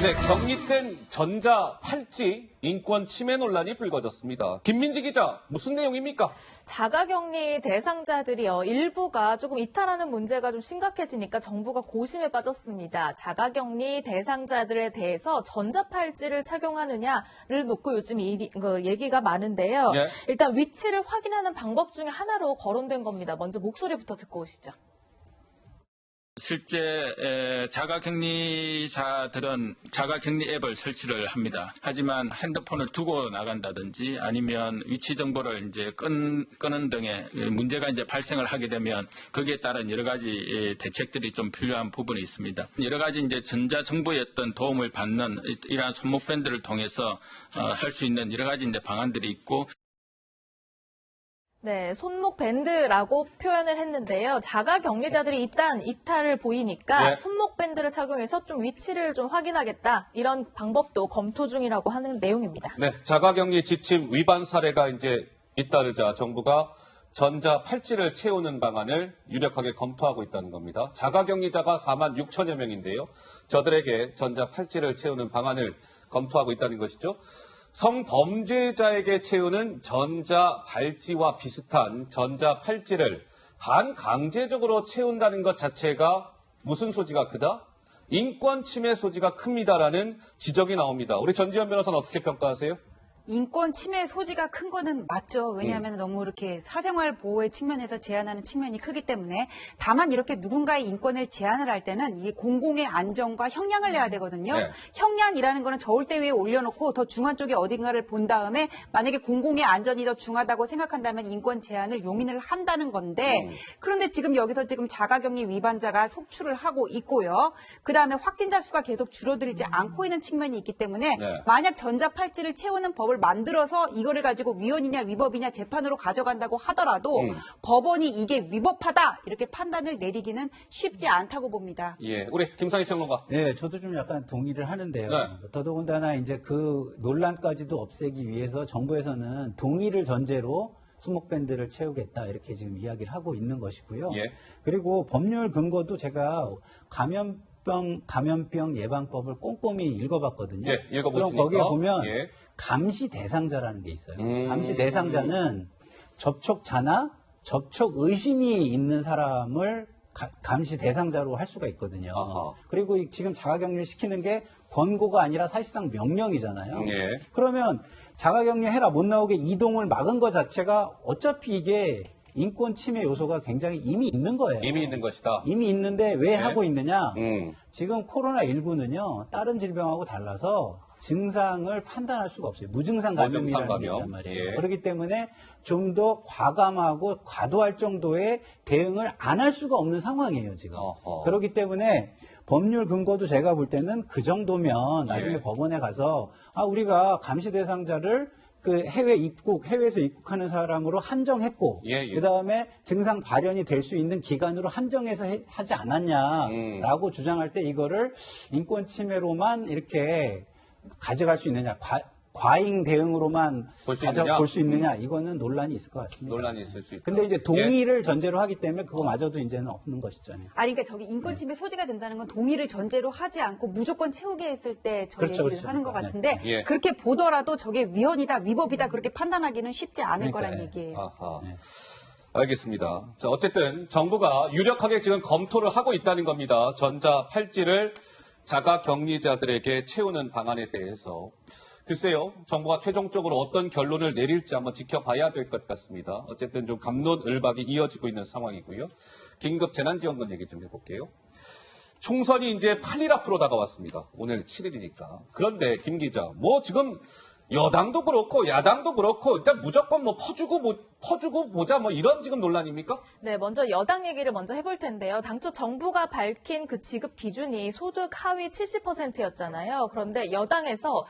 네, 격리된 전자 팔찌 인권 침해 논란이 불거졌습니다. 김민지 기자, 무슨 내용입니까? 자가격리 대상자들이요. 일부가 조금 이탈하는 문제가 좀 심각해지니까 정부가 고심에 빠졌습니다. 자가격리 대상자들에 대해서 전자팔찌를 착용하느냐를 놓고 요즘 얘기가 많은데요. 예. 일단 위치를 확인하는 방법 중에 하나로 거론된 겁니다. 먼저 목소리부터 듣고 오시죠. 실제 자가격리자들은 자가격리 앱을 설치를 합니다. 하지만 핸드폰을 두고 나간다든지 아니면 위치 정보를 이제 끄는 등의 문제가 이제 발생을 하게 되면 거기에 따른 여러 가지 대책들이 좀 필요한 부분이 있습니다. 여러 가지 이제 전자 정보의 어떤 도움을 받는 이러한 손목밴드를 통해서 할 수 있는 여러 가지 이제 방안들이 있고. 네, 손목 밴드라고 표현을 했는데요. 자가격리자들이 일단 이탈을 보이니까 네. 손목 밴드를 착용해서 좀 위치를 좀 확인하겠다. 이런 방법도 검토 중이라고 하는 내용입니다. 네, 자가격리 지침 위반 사례가 이제 잇따르자 정부가 전자 팔찌를 채우는 방안을 유력하게 검토하고 있다는 겁니다. 자가격리자가 4만 6천여 명인데요. 저들에게 전자 팔찌를 채우는 방안을 검토하고 있다는 것이죠. 성범죄자에게 채우는 전자 발찌와 비슷한 전자 팔찌를 반강제적으로 채운다는 것 자체가 무슨 소지가 크다? 인권 침해 소지가 큽니다라는 지적이 나옵니다. 우리 전지현 변호사는 어떻게 평가하세요? 인권 침해 소지가 큰 거는 맞죠. 왜냐하면 너무 이렇게 사생활 보호의 측면에서 제한하는 측면이 크기 때문에 다만 이렇게 누군가의 인권을 제한을 할 때는 이게 공공의 안전과 형량을 내야 되거든요. 네. 형량이라는 거는 저울대 위에 올려놓고 더 중한 쪽에 어딘가를 본 다음에 만약에 공공의 안전이 더 중하다고 생각한다면 인권 제한을 용인을 한다는 건데 그런데 지금 여기서 지금 자가격리 위반자가 속출을 하고 있고요. 그다음에 확진자 수가 계속 줄어들지 않고 있는 측면이 있기 때문에 네. 만약 전자팔찌를 채우는 법을 만들어서 이거를 가지고 위헌이냐 위법이냐 재판으로 가져간다고 하더라도 법원이 이게 위법하다 이렇게 판단을 내리기는 쉽지 않다고 봅니다. 예, 우리 김상희 평론가. 네, 저도 좀 약간 동의를 하는데요. 네. 더더군다나 이제 그 논란까지도 없애기 위해서 정부에서는 동의를 전제로 손목밴드를 채우겠다 이렇게 지금 이야기를 하고 있는 것이고요. 예. 그리고 법률 근거도 제가 감염병 예방법을 꼼꼼히 읽어봤거든요. 예, 읽어보시니까. 그럼 거기에 보면 예. 감시 대상자라는 게 있어요. 감시 대상자는 접촉자나 접촉 의심이 있는 사람을 감시 대상자로 할 수가 있거든요. 아하. 그리고 지금 자가격리 시키는 게 권고가 아니라 사실상 명령이잖아요. 예. 그러면 자가격리 해라 못 나오게 이동을 막은 것 자체가 어차피 이게 인권 침해 요소가 굉장히 이미 있는 거예요. 이미 있는 것이다. 이미 있는데 왜 네. 하고 있느냐? 지금 코로나19는요, 다른 질병하고 달라서 증상을 판단할 수가 없어요. 무증상 감염이라는 게 있단 말이에요. 예. 그렇기 때문에 좀 더 과감하고 과도할 정도의 대응을 안 할 수가 없는 상황이에요, 지금. 어허. 그렇기 때문에 법률 근거도 제가 볼 때는 그 정도면 나중에 예. 법원에 가서 우리가 감시 대상자를 그 해외에서 입국하는 사람으로 한정했고, 예, 예. 그 다음에 증상 발현이 될 수 있는 기간으로 한정해서 하지 않았냐라고 주장할 때 이거를 인권 침해로만 이렇게 가져갈 수 있느냐, 과잉 대응으로만 볼 수 있느냐, 이거는 논란이 있을 것 같습니다. 논란이 있을 수 있다. 근데 이제 동의를 전제로 하기 때문에 그거마저도 이제는 없는 것이죠. 그러니까 저기 인권 침해 소지가 된다는 건 동의를 전제로 하지 않고 무조건 채우게 했을 때 저 그렇죠, 얘기를 그렇죠. 하는 것 같은데 예. 그렇게 보더라도 저게 위헌이다 위법이다 그렇게 판단하기는 쉽지 않을 그러니까요. 거란 얘기예요. 아하. 알겠습니다. 자, 어쨌든 정부가 유력하게 지금 검토를 하고 있다는 겁니다. 전자 팔찌를 자가격리자들에게 채우는 방안에 대해서. 글쎄요, 정부가 최종적으로 어떤 결론을 내릴지 한번 지켜봐야 될 것 같습니다. 어쨌든 좀 갑론을박이 이어지고 있는 상황이고요. 긴급 재난지원금 얘기 좀 해볼게요. 총선이 이제 8일 앞으로 다가왔습니다. 오늘 7일이니까. 그런데 김 기자, 지금 여당도 그렇고 야당도 그렇고 일단 무조건 퍼주고 보자 이런 지금 논란입니까? 네, 먼저 여당 얘기를 먼저 해볼 텐데요. 당초 정부가 밝힌 그 지급 기준이 소득 하위 70%였잖아요. 그런데 여당에서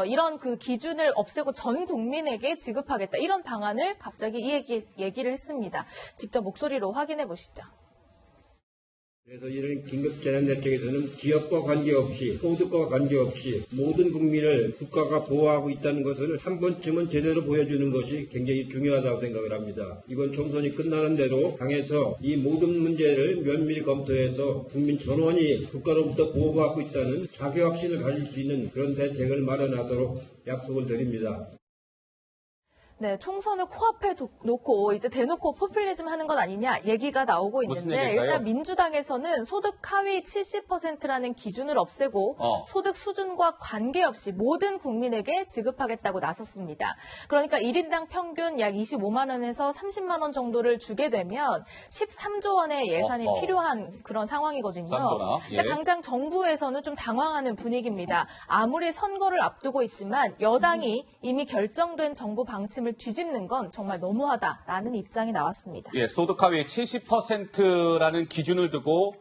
이런 그 기준을 없애고 전 국민에게 지급하겠다. 이런 방안을 갑자기 얘기를 했습니다. 직접 목소리로 확인해 보시죠. 그래서 이런 긴급재난대책에서는 지역과 관계없이 소득과 관계없이 모든 국민을 국가가 보호하고 있다는 것을 한 번쯤은 제대로 보여주는 것이 굉장히 중요하다고 생각을 합니다. 이번 총선이 끝나는 대로 당에서 이 모든 문제를 면밀히 검토해서 국민 전원이 국가로부터 보호받고 있다는 자기 확신을 가질 수 있는 그런 대책을 마련하도록 약속을 드립니다. 네, 총선을 코앞에 놓고 이제 대놓고 포퓰리즘 하는 것 아니냐 얘기가 나오고 무슨 있는데 얘기일까요? 일단 민주당에서는 소득 하위 70%라는 기준을 없애고 소득 수준과 관계없이 모든 국민에게 지급하겠다고 나섰습니다. 그러니까 1인당 평균 약 25만 원에서 30만 원 정도를 주게 되면 13조 원의 예산이 필요한 그런 상황이거든요. 쌈도나, 예. 그러니까 당장 정부에서는 좀 당황하는 분위기입니다. 아무리 선거를 앞두고 있지만 여당이 이미 결정된 정부 방침을 뒤집는 건 정말 너무하다라는 입장이 나왔습니다. 예, 소득 하위 70%라는 기준을 두고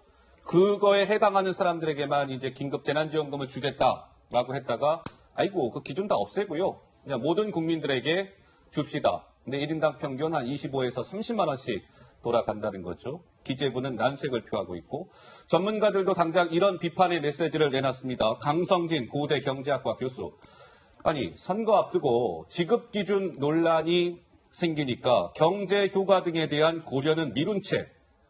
그거에 해당하는 사람들에게만 이제 긴급 재난지원금을 주겠다라고 했다가 아이고 그 기준 다 없애고요. 그냥 모든 국민들에게 줍시다. 근데 1인당 평균 한 25에서 30만 원씩 돌아간다는 거죠. 기재부는 난색을 표하고 있고 전문가들도 당장 이런 비판의 메시지를 내놨습니다. 강성진 고대 경제학과 교수. 아니 선거 앞두고 지급 기준 논란이 생기니까 경제 효과 등에 대한 고려는 미룬 채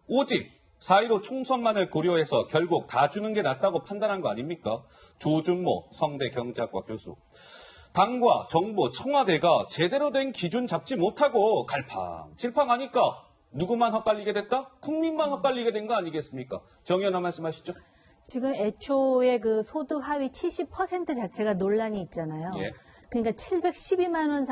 오직 4.15 총선만을 고려해서 결국 다 주는 게 낫다고 판단한 거 아닙니까? 조준모 성대 경제학과 교수. 당과 정부, 청와대가 제대로 된 기준 잡지 못하고 갈팡질팡하니까 누구만 헛갈리게 됐다? 국민만 헛갈리게 된 거 아니겠습니까? 정의원 말씀하시죠. 지금 애초에 그 소득 하위 70% 자체가 논란이 있잖아요. 예. 그러니까 712만 원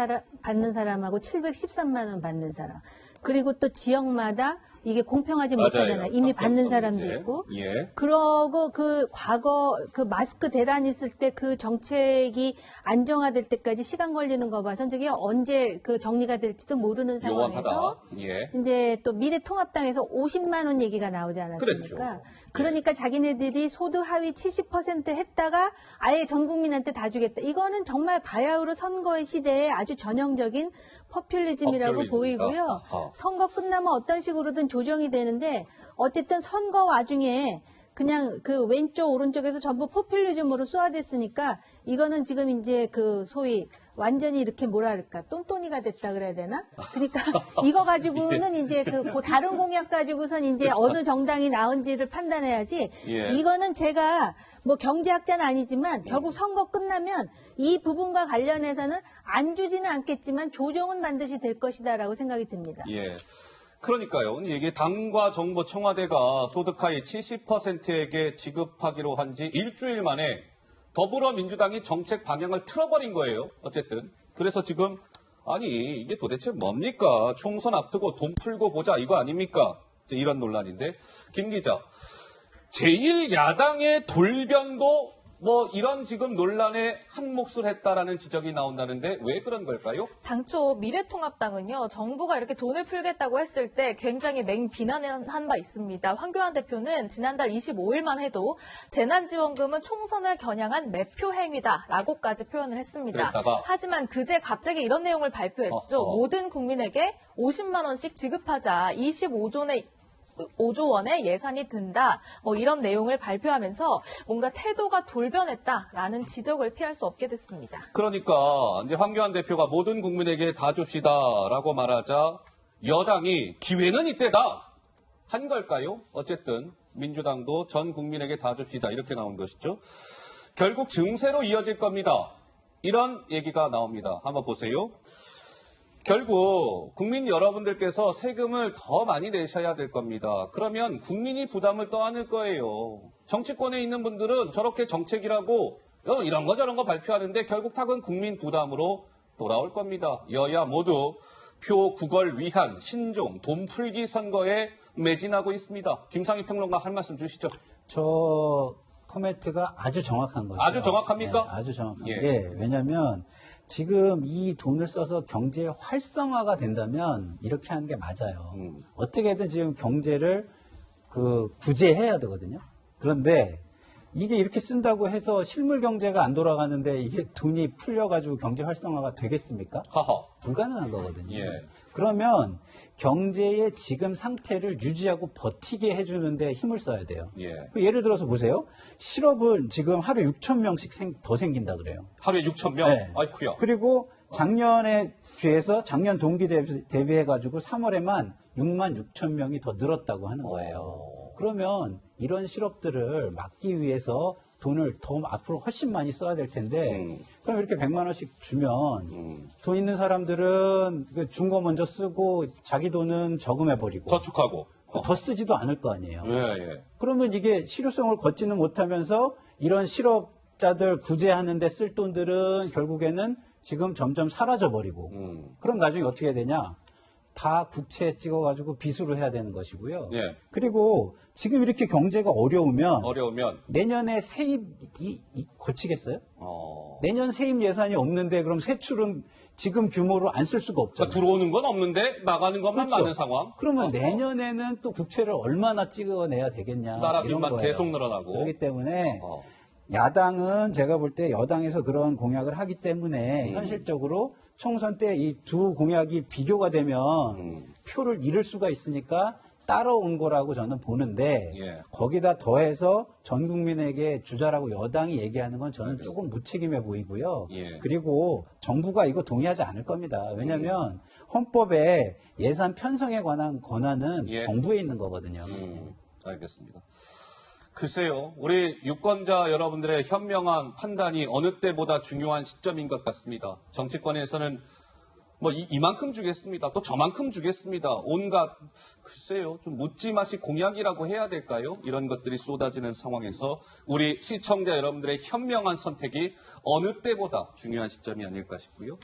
받는 사람하고 713만 원 받는 사람. 그리고 또 지역마다 이게 공평하지 못하잖아요. 이미 받는 사람도 문제. 있고. 예. 그러고 그 과거 그 마스크 대란 있을 때 그 정책이 안정화될 때까지 시간 걸리는 거 봐서 저게 언제 그 정리가 될지도 모르는 상황에서 요원하다. 예. 이제 또 미래통합당에서 50만 원 얘기가 나오지 않았습니까? 그랬죠. 그러니까 자기네들이 소득 하위 70% 했다가 아예 전 국민한테 다 주겠다. 이거는 정말 바야흐로 선거의 시대에 아주 전형적인 퍼퓰리즘이라고 퍼퓰리즘이다. 보이고요. 어. 선거 끝나면 어떤 식으로든 조정이 되는데 어쨌든 선거 와중에 그냥 그 왼쪽 오른쪽에서 전부 포퓰리즘으로 쏘아댔으니까 이거는 지금 이제 그 소위 완전히 이렇게 뭐랄까 똔똔이가 됐다 그래야 되나? 그러니까 이거 가지고는 이제 그 다른 공약 가지고선 이제 어느 정당이 나은지를 판단해야지. 예. 이거는 제가 뭐 경제학자는 아니지만 결국 선거 끝나면 이 부분과 관련해서는 안 주지는 않겠지만 조정은 반드시 될 것이다라고 생각이 듭니다. 예. 그러니까요. 이게 당과 정부 청와대가 소득 하위 70%에게 지급하기로 한 지 일주일 만에 더불어민주당이 정책 방향을 틀어버린 거예요. 어쨌든. 그래서 지금 아니 이게 도대체 뭡니까? 총선 앞두고 돈 풀고 보자 이거 아닙니까? 이제 이런 논란인데. 김 기자. 제1야당의 돌변도 뭐 이런 지금 논란에 한 몫을 했다라는 지적이 나온다는데 왜 그런 걸까요? 당초 미래통합당은요, 정부가 이렇게 돈을 풀겠다고 했을 때 굉장히 맹비난한 바 있습니다. 황교안 대표는 지난달 25일만 해도 재난지원금은 총선을 겨냥한 매표 행위다라고까지 표현을 했습니다. 그랬다가. 하지만 그제 갑자기 이런 내용을 발표했죠. 모든 국민에게 50만 원씩 지급하자 5조 원의 예산이 든다. 뭐 이런 내용을 발표하면서 뭔가 태도가 돌변했다라는 지적을 피할 수 없게 됐습니다. 그러니까 이제 황교안 대표가 모든 국민에게 다 줍시다라고 말하자 여당이 기회는 이때다 한 걸까요? 어쨌든 민주당도 전 국민에게 다 줍시다 이렇게 나온 것이죠. 결국 증세로 이어질 겁니다. 이런 얘기가 나옵니다. 한번 보세요. 결국 국민 여러분들께서 세금을 더 많이 내셔야 될 겁니다. 그러면 국민이 부담을 떠안을 거예요. 정치권에 있는 분들은 저렇게 정책이라고 이런 거 저런 거 발표하는데 결국 탁은 국민 부담으로 돌아올 겁니다. 여야 모두 표 구걸 위한 신종 돈 풀기 선거에 매진하고 있습니다. 김상희 평론가 한 말씀 주시죠. 저 코멘트가 아주 정확한 거죠. 아주 정확합니까? 네, 아주 정확한 예. 게 왜냐하면 지금 이 돈을 써서 경제 활성화가 된다면 이렇게 하는 게 맞아요. 어떻게든 지금 경제를 구제해야 되거든요. 그런데 이게 이렇게 쓴다고 해서 실물 경제가 안 돌아가는데 이게 돈이 풀려가지고 경제 활성화가 되겠습니까? 하하. 불가능한 거거든요. 예. 그러면 경제의 지금 상태를 유지하고 버티게 해주는데 힘을 써야 돼요. 예. 예를 들어서 보세요. 실업은 지금 하루에 6천 명씩 더 생긴다 그래요. 하루에 6천 명? 네. 아이쿠야. 그리고 작년에 비해서 작년 동기 대비해가지고 3월에만 6만 6천 명이 더 늘었다고 하는 거예요. 그러면 이런 실업들을 막기 위해서 돈을 더 앞으로 훨씬 많이 써야 될 텐데 그럼 이렇게 100만 원씩 주면 돈 있는 사람들은 준 거 먼저 쓰고 자기 돈은 저금해버리고 저축하고. 더 쓰지도 않을 거 아니에요. 예, 예. 그러면 이게 실효성을 걷지는 못하면서 이런 실업자들 구제하는 데 쓸 돈들은 결국에는 지금 점점 사라져버리고 그럼 나중에 어떻게 해야 되냐? 다 국채에 찍어가지고 빚으로 해야 되는 것이고요. 예. 그리고 지금 이렇게 경제가 어려우면 내년에 세입이 거치겠어요? 내년 세입 예산이 없는데 그럼 세출은 지금 규모로 안 쓸 수가 없잖아요. 그러니까 들어오는 건 없는데 나가는 것만 그렇죠. 많은 상황. 그러면 내년에는 또 국채를 얼마나 찍어내야 되겠냐. 나라 이런 빚만 거예요. 계속 늘어나고. 그렇기 때문에 야당은 제가 볼 때 여당에서 그런 공약을 하기 때문에 현실적으로 총선 때 이 두 공약이 비교가 되면 표를 잃을 수가 있으니까 따라온 거라고 저는 보는데 예. 거기다 더해서 전 국민에게 주자라고 여당이 얘기하는 건 저는 조금 무책임해 보이고요. 예. 그리고 정부가 이거 동의하지 않을 겁니다. 왜냐하면 헌법에 예산 편성에 관한 권한은 예. 정부에 있는 거거든요. 알겠습니다. 글쎄요, 우리 유권자 여러분들의 현명한 판단이 어느 때보다 중요한 시점인 것 같습니다. 정치권에서는 뭐 이만큼 주겠습니다. 또 저만큼 주겠습니다. 온갖 글쎄요, 좀 묻지마시 공약이라고 해야 될까요? 이런 것들이 쏟아지는 상황에서 우리 시청자 여러분들의 현명한 선택이 어느 때보다 중요한 시점이 아닐까 싶고요.